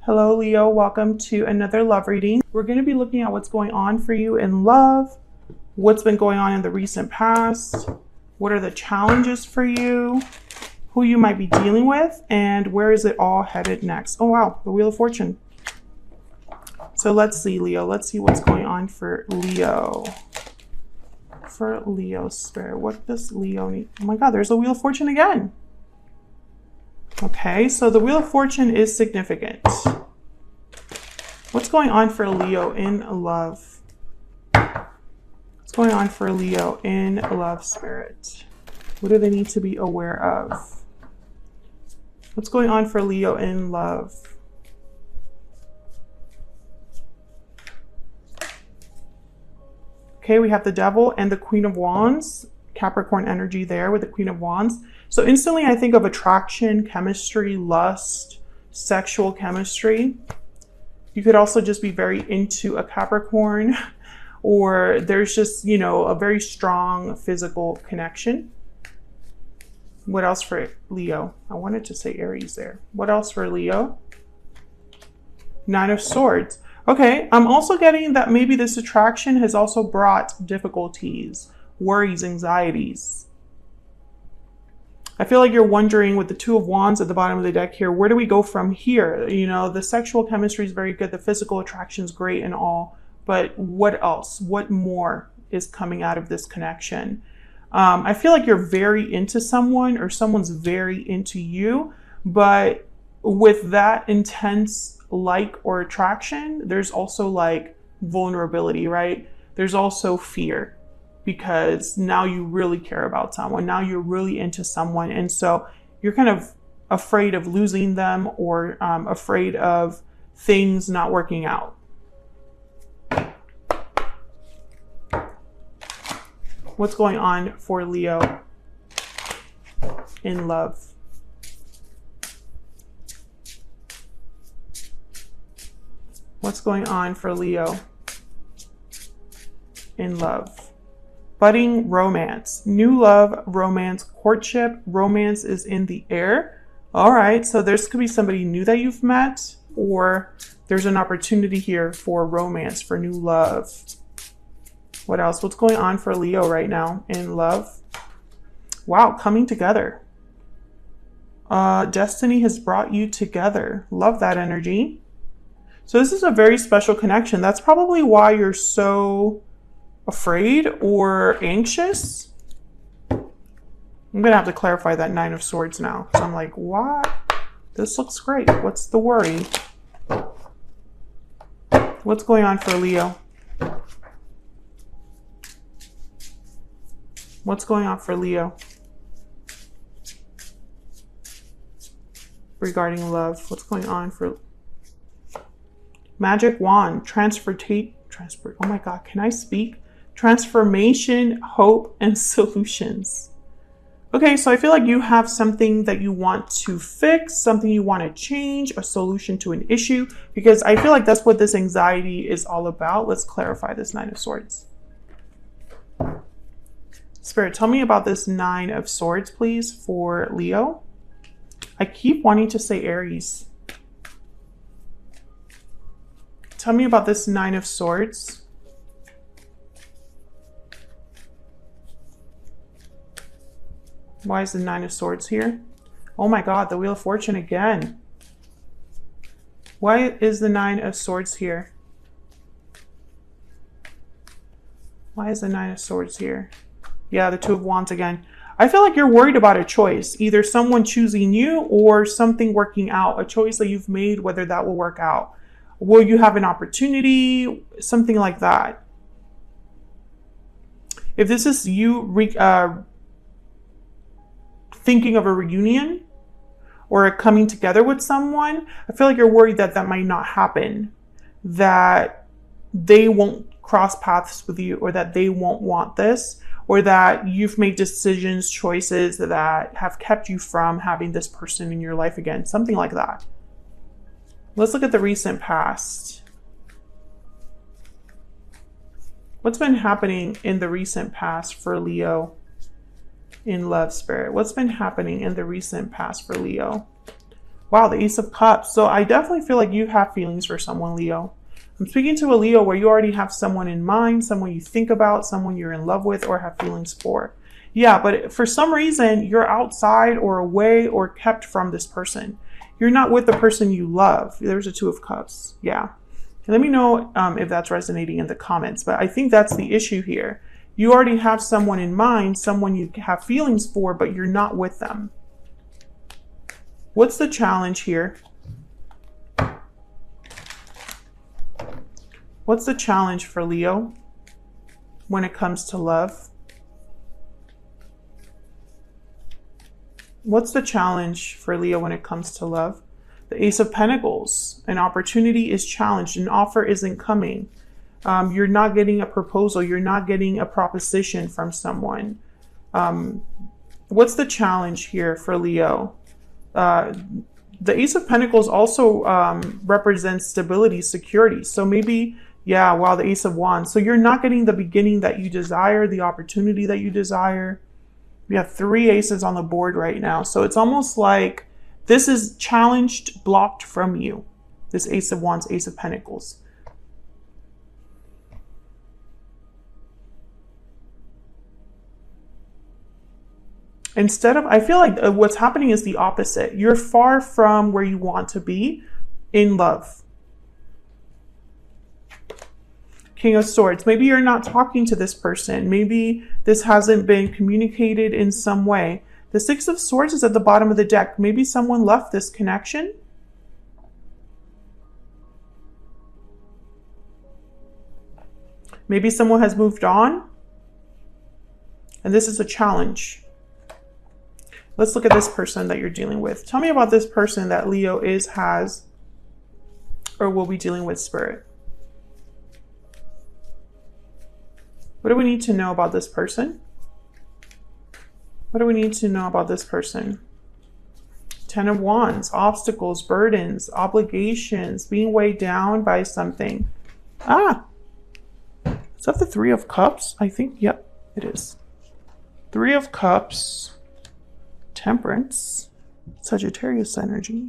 Hello, Leo. Welcome to another love reading. We're going to be looking at what's going on for you in love, what's been going on in the recent past, what are the challenges for you, who you might be dealing with, and where is it all headed next. Oh, wow. The Wheel of Fortune. So let's see, Leo. Let's see what's going on for Leo. For Leo Spirit. What does Leo need? Oh my God, there's a Wheel of Fortune again. Okay, so the Wheel of Fortune is significant. What's going on for Leo in love? What's going on for Leo in love, Spirit? What do they need to be aware of? What's going on for Leo in love? Okay, we have the Devil and the Queen of Wands. Capricorn energy there with the Queen of Wands. So instantly I think of attraction, chemistry, lust, sexual chemistry. You could also just be very into a Capricorn, or there's just, you know, a very strong physical connection. What else for Leo? I wanted to say Aries there. What else for Leo? Nine of Swords. Okay, I'm also getting that maybe this attraction has also brought difficulties, worries, anxieties. I feel like you're wondering with the Two of Wands at the bottom of the deck here, where do we go from here? You know, the sexual chemistry is very good. The physical attraction is great and all, but what else? What more is coming out of this connection? I feel like you're very into someone or someone's very into you, but with that intense like or attraction, there's also like vulnerability, right? There's also fear, because now you really care about someone. Now you're really into someone. And so you're kind of afraid of losing them, or afraid of things not working out. What's going on for Leo in love? What's going on for Leo in love? Budding romance, new love, romance, courtship, romance is in the air. All right, so there's could be somebody new that you've met, or there's an opportunity here for romance, for new love. What else? What's going on for Leo right now in love? Wow, coming together. Destiny has brought you together. Love that energy. So this is a very special connection. That's probably why you're so afraid or anxious. I'm gonna have to clarify that Nine of Swords now. So I'm like, what? This looks great. What's the worry? What's going on for Leo? What's going on for Leo regarding love? What's going on for Magic Wand, oh my God, can I speak? Transformation, hope, and solutions. Okay, so I feel like you have something that you want to fix, something you want to change, a solution to an issue, because I feel like that's what this anxiety is all about. Let's clarify this Nine of Swords. Spirit, tell me about this Nine of Swords, please, for Leo. I keep wanting to say Aries. Tell me about this Nine of Swords. Why is the Nine of Swords here? Oh my God, the Wheel of Fortune again. Why is the Nine of Swords here? Why is the Nine of Swords here? Yeah, the Two of Wands again. I feel like you're worried about a choice, either someone choosing you or something working out, a choice that you've made, whether that will work out. Will you have an opportunity? Something like that. If this is you thinking of a reunion or a coming together with someone, I feel like you're worried that that might not happen, that they won't cross paths with you, or that they won't want this, or that you've made decisions, choices that have kept you from having this person in your life again, something like that. Let's look at the recent past. What's been happening in the recent past for Leo in love, Spirit? What's been happening in the recent past for Leo? Wow, the Ace of Cups. So I definitely feel like you have feelings for someone, Leo. I'm speaking to a Leo where you already have someone in mind, someone you think about, someone you're in love with or have feelings for. Yeah, but for some reason, you're outside or away or kept from this person. You're not with the person you love. There's a Two of Cups. Yeah. Let me know if that's resonating in the comments. But I think that's the issue here. You already have someone in mind, someone you have feelings for, but you're not with them. What's the challenge here? What's the challenge for Leo when it comes to love? What's the challenge for Leo when it comes to love? The Ace of Pentacles. An opportunity is challenged. An offer isn't coming. You're not getting a proposal. You're not getting a proposition from someone. What's the challenge here for Leo? The Ace of Pentacles also represents stability, security. So maybe, yeah, wow, the Ace of Wands. So you're not getting the beginning that you desire, the opportunity that you desire. We have 3 aces on the board right now. So it's almost like this is challenged, blocked from you. This Ace of Wands, Ace of Pentacles. Instead of, I feel like what's happening is the opposite. You're far from where you want to be in love. King of Swords. Maybe you're not talking to this person. Maybe this hasn't been communicated in some way. The Six of Swords is at the bottom of the deck. Maybe someone left this connection. Maybe someone has moved on. And this is a challenge. Let's look at this person that you're dealing with. Tell me about this person that Leo is, has, or will be dealing with, Spirit. What do we need to know about this person? What do we need to know about this person? 10 of Wands, obstacles, burdens, obligations, being weighed down by something. Ah, is that the 3 of Cups? I think, yep, it is. 3 of Cups, Temperance, Sagittarius energy.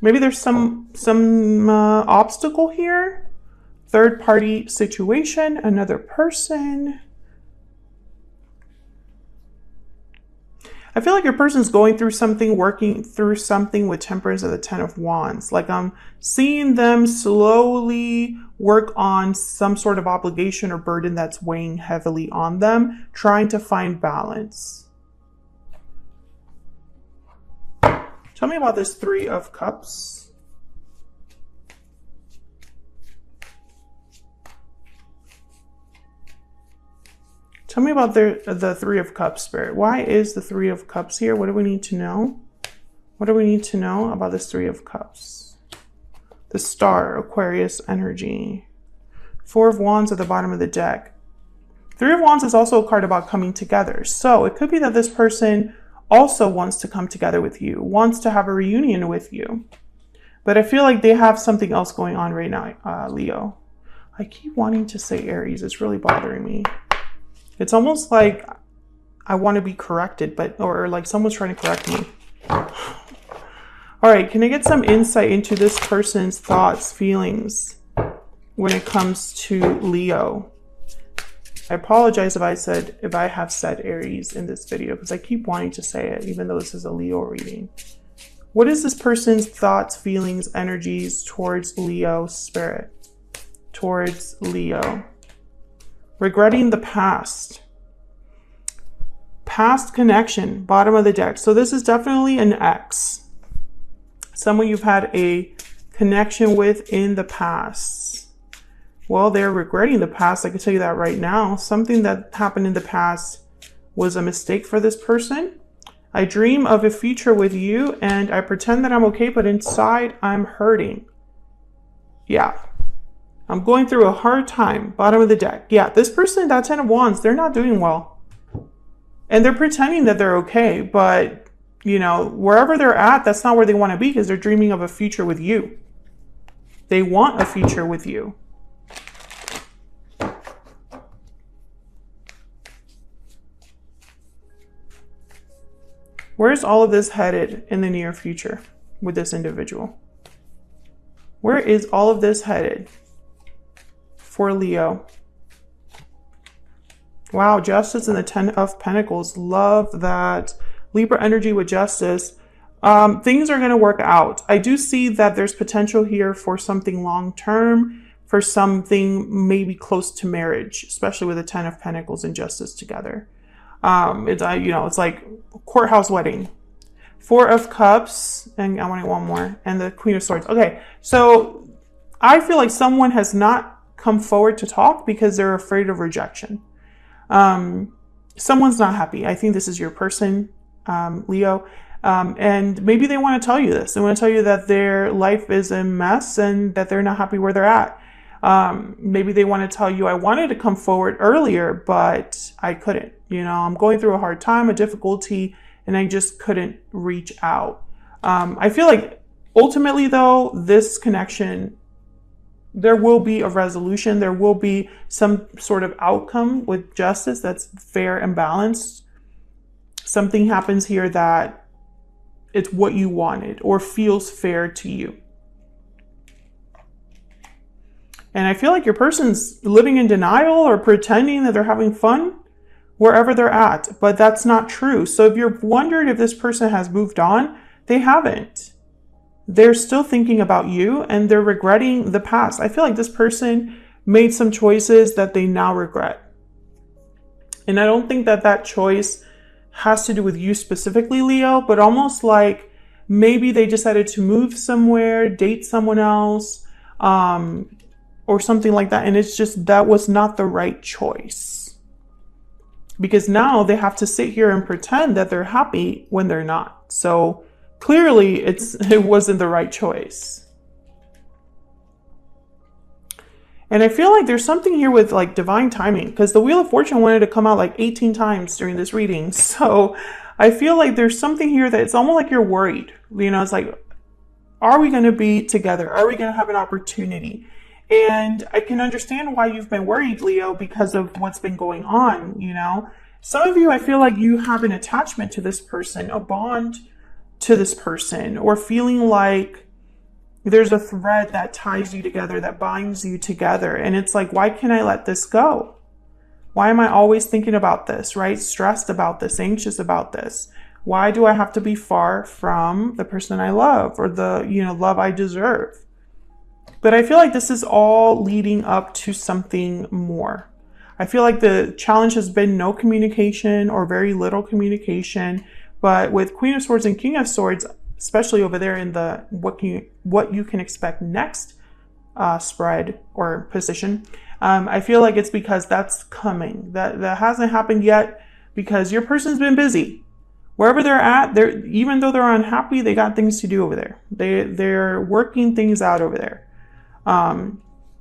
Maybe there's some obstacle here. Third party situation, another person. I feel like your person's going through something, working through something with Temperance of the 10 of Wands. Like I'm seeing them slowly work on some sort of obligation or burden that's weighing heavily on them, trying to find balance. Tell me about this 3 of Cups. Tell me about the 3 of Cups, Spirit. Why is the 3 of Cups here? What do we need to know? What do we need to know about this 3 of Cups? The Star, Aquarius energy. 4 of Wands at the bottom of the deck. 3 of Wands is also a card about coming together. So it could be that this person also wants to come together with you, wants to have a reunion with you. But I feel like they have something else going on right now, Leo. I keep wanting to say Aries. It's really bothering me. It's almost like I want to be corrected, or like someone's trying to correct me. All right, can I get some insight into this person's thoughts, feelings when it comes to Leo? I apologize if I have said Aries in this video because I keep wanting to say it, even though this is a Leo reading. What is this person's thoughts, feelings, energies towards Leo, Spirit? Towards Leo. Regretting the past. Past connection, bottom of the deck. So this is definitely an ex. Someone you've had a connection with in the past. Well, they're regretting the past. I can tell you that right now. Something that happened in the past was a mistake for this person. I dream of a future with you and I pretend that I'm okay, but inside I'm hurting. Yeah. I'm going through a hard time. Bottom of the deck. Yeah, this person, that 10 of Wands, they're not doing well. And they're pretending that they're okay, but, you know, wherever they're at, that's not where they want to be because they're dreaming of a future with you. They want a future with you. Where's all of this headed in the near future with this individual? Where is all of this headed for Leo? Wow, Justice and the 10 of Pentacles. Love that. Libra energy with Justice. Things are going to work out. I do see that there's potential here for something long-term, for something maybe close to marriage, especially with the 10 of Pentacles and Justice together. It's like courthouse wedding. 4 of Cups, and I wanted one more, and the Queen of Swords. Okay, so I feel like someone has not come forward to talk because they're afraid of rejection. Someone's not happy. I think this is your person, Leo. And maybe they want to tell you this. They want to tell you that their life is a mess and that they're not happy where they're at. Maybe they want to tell you, I wanted to come forward earlier, but I couldn't. I'm going through a hard time, a difficulty, and I just couldn't reach out. I feel like ultimately, though, this connection, there will be a resolution. There will be some sort of outcome with Justice that's fair and balanced. Something happens here that it's what you wanted or feels fair to you. And I feel like your person's living in denial or pretending that they're having fun wherever they're at, but that's not true. So if you're wondering if this person has moved on, they haven't. They're still thinking about you and they're regretting the past. I feel like this person made some choices that they now regret. And I don't think that that choice has to do with you specifically, Leo, but almost like maybe they decided to move somewhere, date someone else, or something like that. And it's just, that was not the right choice. Because now they have to sit here and pretend that they're happy when they're not. So clearly it wasn't the right choice. And I feel like there's something here with like divine timing, because the Wheel of Fortune wanted to come out like 18 times during this reading. So I feel like there's something here that it's almost like you're worried. It's like, are we going to be together? Are we going to have an opportunity? And I can understand why you've been worried, Leo, because of what's been going on. Some of you, I feel like you have an attachment to this person, a bond to this person, or feeling like there's a thread that ties you together, that binds you together. And it's like, why can't I let this go? Why am I always thinking about this, right? Stressed about this, anxious about this. Why do I have to be far from the person I love or the, love I deserve? But I feel like this is all leading up to something more. I feel like the challenge has been no communication or very little communication. But with Queen of Swords and King of Swords, especially over there in the what you can expect next spread or position, I feel like it's because that's coming. That hasn't happened yet because your person's been busy. Wherever they're at, even though they're unhappy, they got things to do over there. They're working things out over there.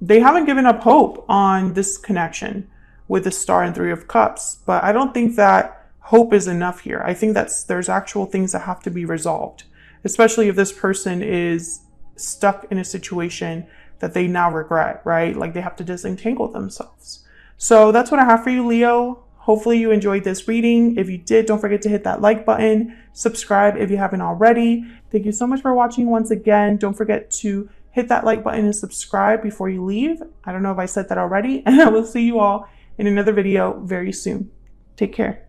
They haven't given up hope on this connection with the Star and 3 of Cups, but I don't think that hope is enough here. I think there's actual things that have to be resolved, especially if this person is stuck in a situation that they now regret, right? Like they have to disentangle themselves. So that's what I have for you, Leo. Hopefully you enjoyed this reading. If you did, don't forget to hit that like button, subscribe if you haven't already. Thank you so much for watching once again. Don't forget to hit that like button and subscribe before you leave. I don't know if I said that already, and I will see you all in another video very soon. Take care.